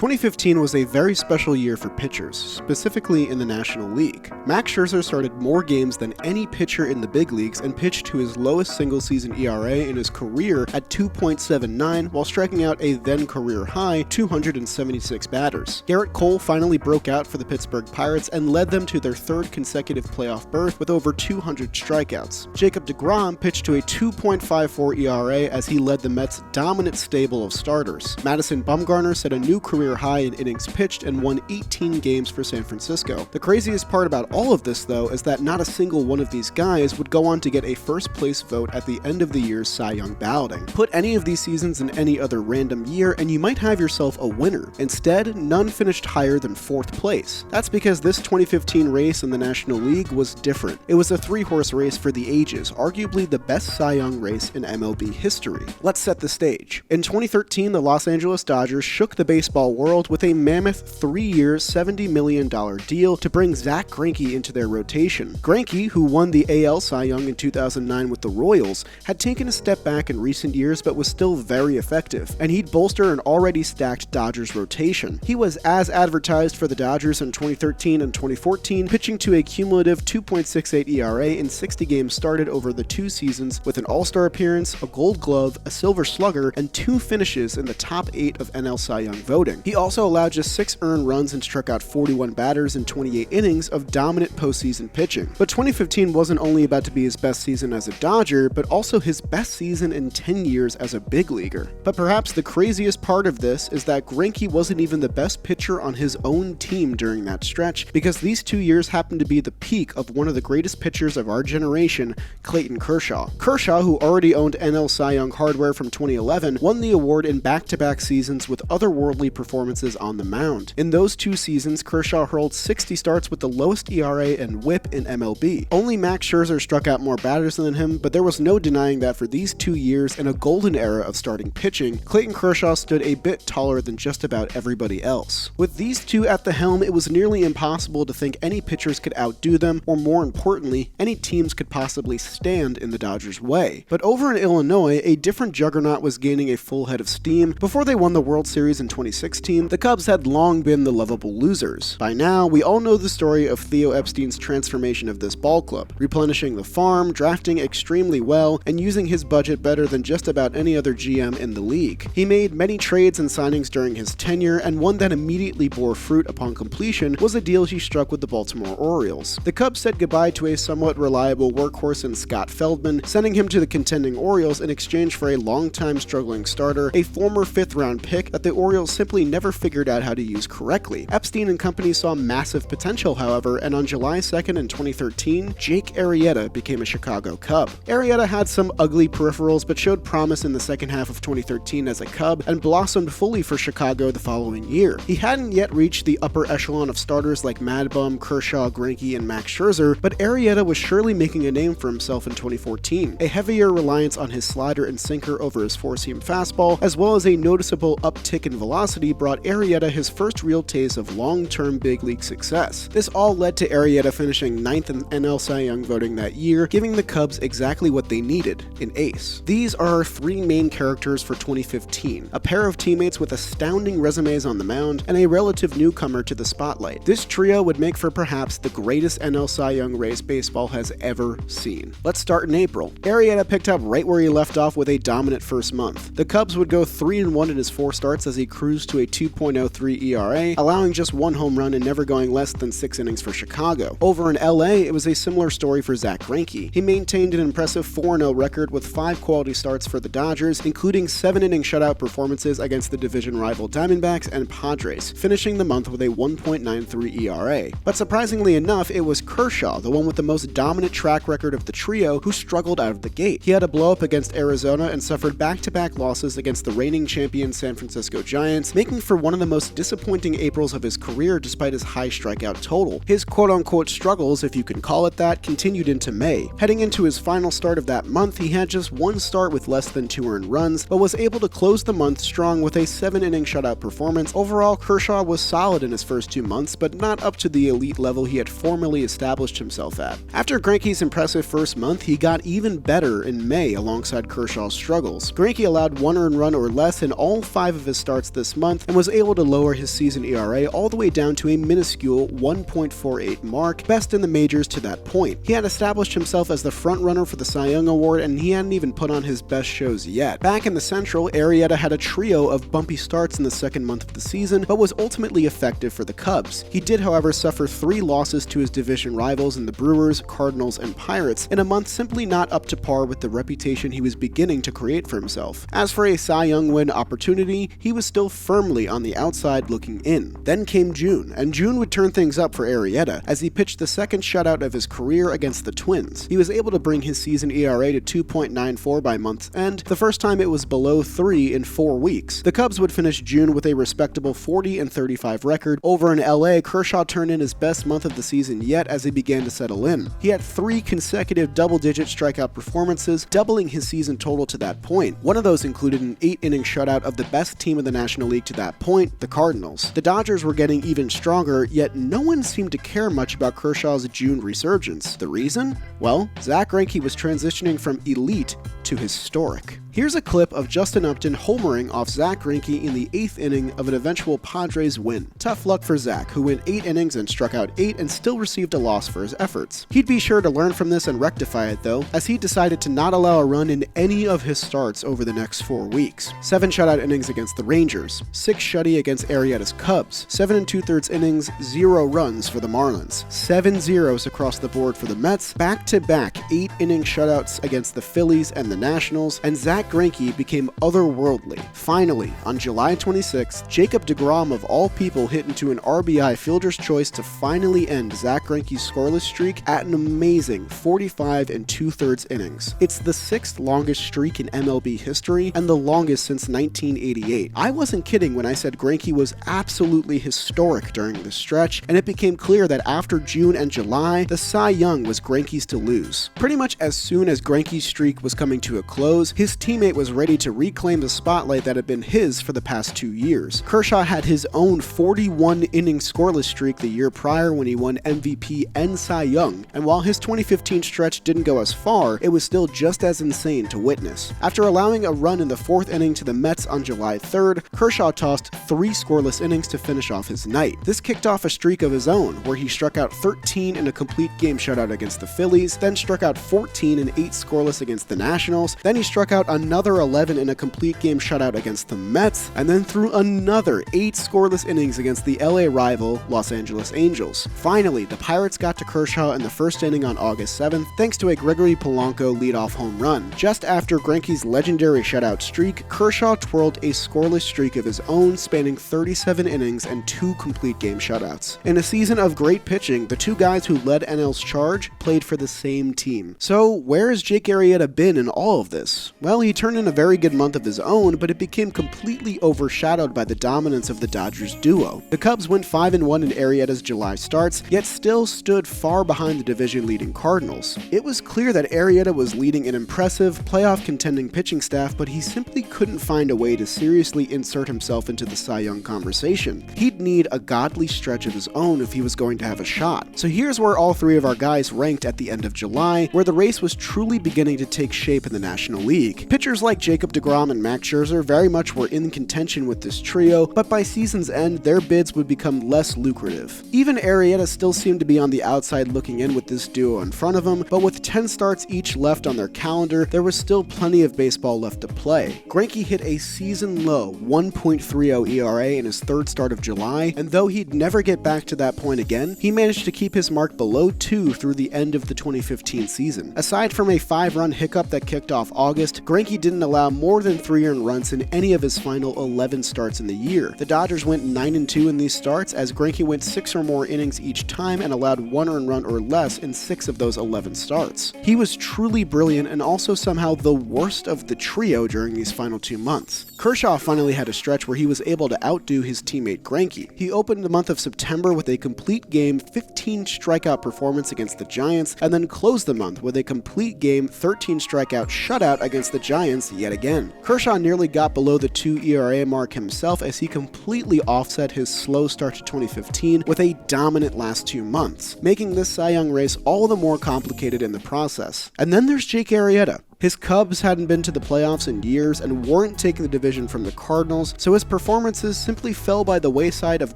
2015 was a very special year for pitchers, specifically in the National League. Max Scherzer started more games than any pitcher in the big leagues and pitched to his lowest single-season ERA in his career at 2.79 while striking out a then-career high 276 batters. Garrett Cole finally broke out for the Pittsburgh Pirates and led them to their third consecutive playoff berth with over 200 strikeouts. Jacob deGrom pitched to a 2.54 ERA as he led the Mets' dominant stable of starters. Madison Bumgarner set a new career high in innings pitched and won 18 games for San Francisco. The craziest part about all of this, though, is that not a single one of these guys would go on to get a first-place vote at the end of the year's Cy Young balloting. Put any of these seasons in any other random year and you might have yourself a winner. Instead, none finished higher than 4th place. That's because this 2015 race in the National League was different. It was a 3-horse race for the ages, arguably the best Cy Young race in MLB history. Let's set the stage. In 2013, the Los Angeles Dodgers shook the baseball world with a mammoth 3-year, $70 million deal to bring Zack Greinke into their rotation. Greinke, who won the AL Cy Young in 2009 with the Royals, had taken a step back in recent years but was still very effective, and he'd bolster an already stacked Dodgers rotation. He was as advertised for the Dodgers in 2013 and 2014, pitching to a cumulative 2.68 ERA in 60 games started over the 2 seasons with an All-Star appearance, a Gold Glove, a Silver Slugger, and 2 finishes in the top 8 of NL Cy Young voting. He also allowed just 6 earned runs and struck out 41 batters in 28 innings of dominant postseason pitching. But 2015 wasn't only about to be his best season as a Dodger, but also his best season in 10 years as a big leaguer. But perhaps the craziest part of this is that Greinke wasn't even the best pitcher on his own team during that stretch, because these 2 years happened to be the peak of one of the greatest pitchers of our generation, Clayton Kershaw. Kershaw, who already owned NL Cy Young hardware from 2011, won the award in back-to-back seasons with otherworldly performances on the mound. In those 2 seasons, Kershaw hurled 60 starts with the lowest ERA and WHIP in MLB. Only Max Scherzer struck out more batters than him, but there was no denying that for these 2 years in a golden era of starting pitching, Clayton Kershaw stood a bit taller than just about everybody else. With these 2 at the helm, it was nearly impossible to think any pitchers could outdo them, or more importantly, any teams could possibly stand in the Dodgers' way. But over in Illinois, a different juggernaut was gaining a full head of steam. Before they won the World Series in 2016, the Cubs had long been the lovable losers. By now, we all know the story of Theo Epstein's transformation of this ball club, replenishing the farm, drafting extremely well, and using his budget better than just about any other GM in the league. He made many trades and signings during his tenure, and one that immediately bore fruit upon completion was a deal he struck with the Baltimore Orioles. The Cubs said goodbye to a somewhat reliable workhorse in Scott Feldman, sending him to the contending Orioles in exchange for a long-time struggling starter, a former 5th-round pick that the Orioles simply never figured out how to use correctly. Epstein and company saw massive potential, however, and on July 2nd in 2013, Jake Arrieta became a Chicago Cub. Arrieta had some ugly peripherals but showed promise in the second half of 2013 as a Cub and blossomed fully for Chicago the following year. He hadn't yet reached the upper echelon of starters like Mad Bum, Kershaw, Greinke, and Max Scherzer, but Arrieta was surely making a name for himself in 2014. A heavier reliance on his slider and sinker over his 4-seam fastball, as well as a noticeable uptick in velocity, brought Arrieta his first real taste of long-term big league success. This all led to Arrieta finishing 9th in NL Cy Young voting that year, giving the Cubs exactly what they needed, an ace. These are our 3 main characters for 2015, a pair of teammates with astounding resumes on the mound, and a relative newcomer to the spotlight. This trio would make for perhaps the greatest NL Cy Young race baseball has ever seen. Let's start in April. Arrieta picked up right where he left off with a dominant first month. The Cubs would go 3-1 in his 4 starts as he cruised to a 2.03 ERA, allowing just 1 home run and never going less than 6 innings for Chicago. Over in LA, it was a similar story for Zack Greinke. He maintained an impressive 4-0 record with 5 quality starts for the Dodgers, including 7-inning shutout performances against the division rival Diamondbacks and Padres, finishing the month with a 1.93 ERA. But surprisingly enough, it was Kershaw, the one with the most dominant track record of the trio, who struggled out of the gate. He had a blow-up against Arizona and suffered back-to-back losses against the reigning champion San Francisco Giants, making for one of the most disappointing Aprils of his career despite his high strikeout total. His quote-unquote struggles, if you can call it that, continued into May. Heading into his final start of that month, he had just 1 start with less than 2 earned runs, but was able to close the month strong with a 7-inning shutout performance. Overall, Kershaw was solid in his first 2 months, but not up to the elite level he had formally established himself at. After Greinke's impressive first month, he got even better in May alongside Kershaw's struggles. Greinke allowed 1 earned run or less in all 5 of his starts this month and and was able to lower his season ERA all the way down to a minuscule 1.48 mark, best in the majors to that point. He had established himself as the frontrunner for the Cy Young Award, and he hadn't even put on his best shows yet. Back in the Central, Arrieta had a trio of bumpy starts in the second month of the season, but was ultimately effective for the Cubs. He did, however, suffer 3 losses to his division rivals in the Brewers, Cardinals, and Pirates in a month simply not up to par with the reputation he was beginning to create for himself. As for a Cy Young win opportunity, he was still firmly on the outside looking in. Then came June, and June would turn things up for Arrieta as he pitched the second shutout of his career against the Twins. He was able to bring his season ERA to 2.94 by month's end, the first time it was below 3 in 4 weeks. The Cubs would finish June with a respectable 40-35 record. Over in LA, Kershaw turned in his best month of the season yet as he began to settle in. He had 3 consecutive double-digit strikeout performances, doubling his season total to that point. One of those included an 8-inning shutout of the best team in the National League to that point, the Cardinals. The Dodgers were getting even stronger, yet no one seemed to care much about Kershaw's June resurgence. The reason? Well, Zack Greinke was transitioning from elite to historic. Here's a clip of Justin Upton homering off Zack Greinke in the 8th inning of an eventual Padres win. Tough luck for Zack, who went 8 innings and struck out 8 and still received a loss for his efforts. He'd be sure to learn from this and rectify it though, as he decided to not allow a run in any of his starts over the next 4 weeks. 7 shutout innings against the Rangers, 6 shutty against Arrieta's Cubs, 7 2/3 innings, 0 runs for the Marlins, 7 zeros across the board for the Mets, back-to-back 8-inning shutouts against the Phillies and the Nationals, and Zack Greinke became otherworldly. Finally, on July 26th, Jacob deGrom of all people hit into an RBI fielder's choice to finally end Zack Greinke's scoreless streak at an amazing 45 2/3 innings. It's the 6th longest streak in MLB history and the longest since 1988. I wasn't kidding when I said Greinke was absolutely historic during this stretch, and it became clear that after June and July, the Cy Young was Greinke's to lose. Pretty much as soon as Greinke's streak was coming to a close, his teammate was ready to reclaim the spotlight that had been his for the past 2 years. Kershaw had his own 41-inning scoreless streak the year prior when he won MVP and Cy Young, and while his 2015 stretch didn't go as far, it was still just as insane to witness. After allowing a run in the 4th inning to the Mets on July 3rd, Kershaw tossed 3 scoreless innings to finish off his night. This kicked off a streak of his own, where he struck out 13 in a complete game shutout against the Phillies, then struck out 14 in 8 scoreless against the Nationals, then he struck out another 11 in a complete game shutout against the Mets, and then threw another 8 scoreless innings against the LA rival Los Angeles Angels. Finally, the Pirates got to Kershaw in the 1st inning on August 7th thanks to a Gregory Polanco leadoff home run. Just after Greinke's legendary shutout streak, Kershaw twirled a scoreless streak of his own spanning 37 innings and 2 complete game shutouts. In a season of great pitching, the 2 guys who led NL's charge played for the same team. So where has Jake Arrieta been in all of this? Well, he turned in a very good month of his own, but it became completely overshadowed by the dominance of the Dodgers duo. The Cubs went 5-1 in Arrieta's July starts, yet still stood far behind the division-leading Cardinals. It was clear that Arrieta was leading an impressive, playoff-contending pitching staff, but he simply couldn't find a way to seriously insert himself into the Cy Young conversation. He'd need a godly stretch of his own if he was going to have a shot. So here's where all 3 of our guys ranked at the end of July, where the race was truly beginning to take shape in the National League. Pitchers like Jacob deGrom and Max Scherzer very much were in contention with this trio, but by season's end, their bids would become less lucrative. Even Arrieta still seemed to be on the outside looking in with this duo in front of him, but with 10 starts each left on their calendar, there was still plenty of baseball left to play. Greinke hit a season-low 1.30 ERA in his 3rd start of July, and though he'd never get back to that point again, he managed to keep his mark below 2 through the end of the 2015 season. Aside from a 5-run hiccup that kicked off August, Greinke didn't allow more than 3 earned runs in any of his final 11 starts in the year. The Dodgers went 9-2 in these starts, as Greinke went 6 or more innings each time and allowed 1 earned run or less in 6 of those 11 starts. He was truly brilliant and also somehow the worst of the trio during these final 2 months. Kershaw finally had a stretch where he was able to outdo his teammate Greinke. He opened the month of September with a complete game 15 strikeout performance against the Giants, and then closed the month with a complete game 13 strikeout shutout against the Giants yet again. Kershaw nearly got below the 2 ERA mark himself as he completely offset his slow start to 2015 with a dominant last 2 months, making this Cy Young race all the more complicated in the process. And then there's Jake Arrieta. His Cubs hadn't been to the playoffs in years and weren't taking the division from the Cardinals, so his performances simply fell by the wayside of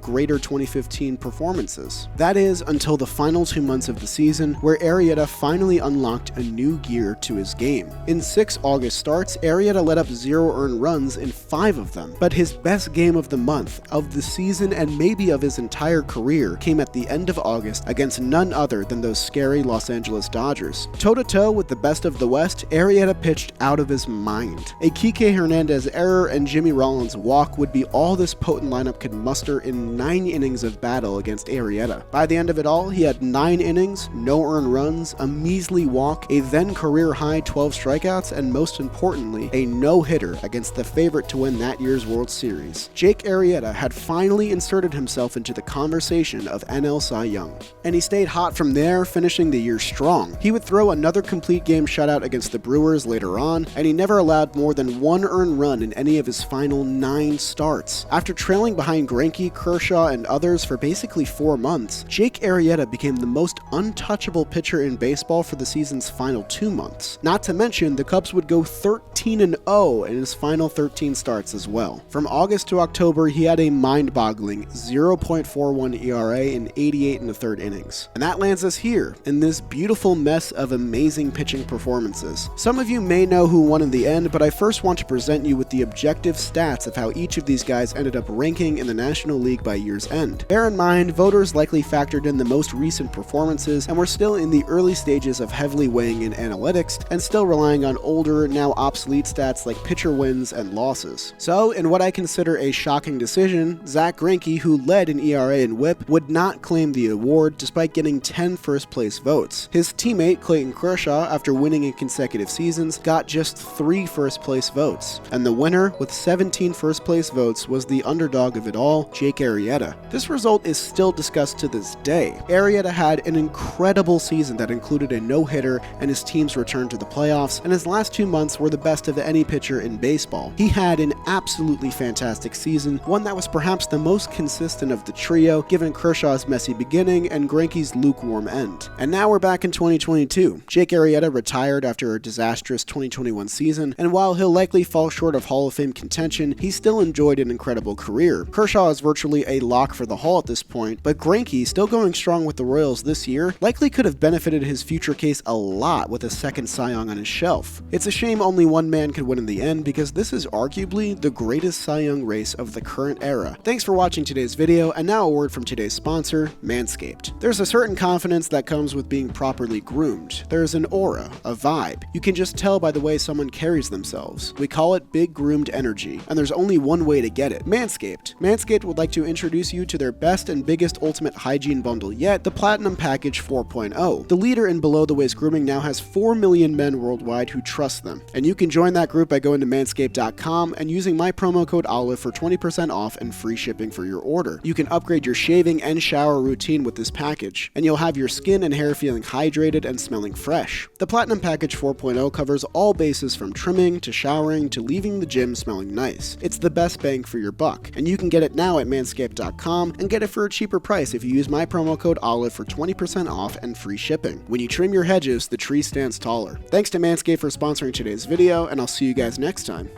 greater 2015 performances. That is, until the final 2 months of the season, where Arrieta finally unlocked a new gear to his game. In 6 August starts, Arrieta let up 0 earned runs in 5 of them, but his best game of the month, of the season, and maybe of his entire career came at the end of August against none other than those scary Los Angeles Dodgers. Toe-to-toe with the best of the West, Arrieta pitched out of his mind. A Kike Hernandez error and Jimmy Rollins' walk would be all this potent lineup could muster in 9 innings of battle against Arrieta. By the end of it all, he had 9 innings, no earned runs, a measly walk, a then career-high 12 strikeouts, and most importantly, a no-hitter against the favorite to win that year's World Series. Jake Arrieta had finally inserted himself into the conversation of NL Cy Young. And he stayed hot from there, finishing the year strong. He would throw another complete game shutout against the Brewers later on, and he never allowed more than 1 earned run in any of his final 9 starts. After trailing behind Greinke, Kershaw, and others for basically 4 months, Jake Arrieta became the most untouchable pitcher in baseball for the season's final 2 months. Not to mention, the Cubs would go 13-0 in his final 13 starts as well. From August to October, he had a mind-boggling 0.41 ERA in 88 1/3 innings. And that lands us here, in this beautiful mess of amazing pitching performances. Some of you may know who won in the end, but I first want to present you with the objective stats of how each of these guys ended up ranking in the National League by year's end. Bear in mind, voters likely factored in the most recent performances, and we're still in the early stages of heavily weighing in analytics, and still relying on older, now obsolete stats like pitcher wins and losses. So, in what I consider a shocking decision, Zack Greinke, who led in ERA and WHIP, would not claim the award despite getting 10 first-place votes. His teammate, Clayton Kershaw, after winning in consecutive seasons, got just 3 first-place votes. And the winner, with 17 first-place votes, was the underdog of it all, Jake Arrieta. This result is still discussed to this day. Arrieta had an incredible season that included a no-hitter and his team's return to the playoffs, and his last 2 months were the best of any pitcher in baseball. He had an absolutely fantastic season, one that was perhaps the most consistent of the trio, given Kershaw's messy beginning and Greinke's lukewarm end. And now we're back in 2022. Jake Arrieta retired after a disastrous 2021 season, and while he'll likely fall short of Hall of Fame contention, he still enjoyed an incredible career. Kershaw is virtually a lock for the Hall at this point, but Greinke, still going strong with the Royals this year, likely could have benefited his future case a lot with a second Cy Young on his shelf. It's a shame only one man could win in the end, because this is arguably the greatest Cy Young race of the current era. Thanks for watching today's video, and now a word from today's sponsor, Manscaped. There's a certain confidence that comes with being properly groomed. There's an aura, a vibe. You can just tell by the way someone carries themselves. We call it big groomed energy, and there's only one way to get it: Manscaped. Manscaped would like to introduce you to their best and biggest ultimate hygiene bundle yet, the Platinum Package 4.0. The leader in below-the-waist grooming now has 4 million men worldwide who trust them, and you can join that group by going to manscaped.com and using my promo code OLIVE for 20% off and free shipping for your order. You can upgrade your shaving and shower routine with this package, and you'll have your skin and hair feeling hydrated and smelling fresh. The Platinum Package 4.0 covers all bases from trimming to showering to leaving the gym smelling nice. It's the best bang for your buck, and you can get it now at manscaped.com and get it for a cheaper price if you use my promo code OLIVE for 20% off and free shipping. When you trim your hedges, the tree stands taller. Thanks to Manscaped for sponsoring today's video, and I'll see you guys next time.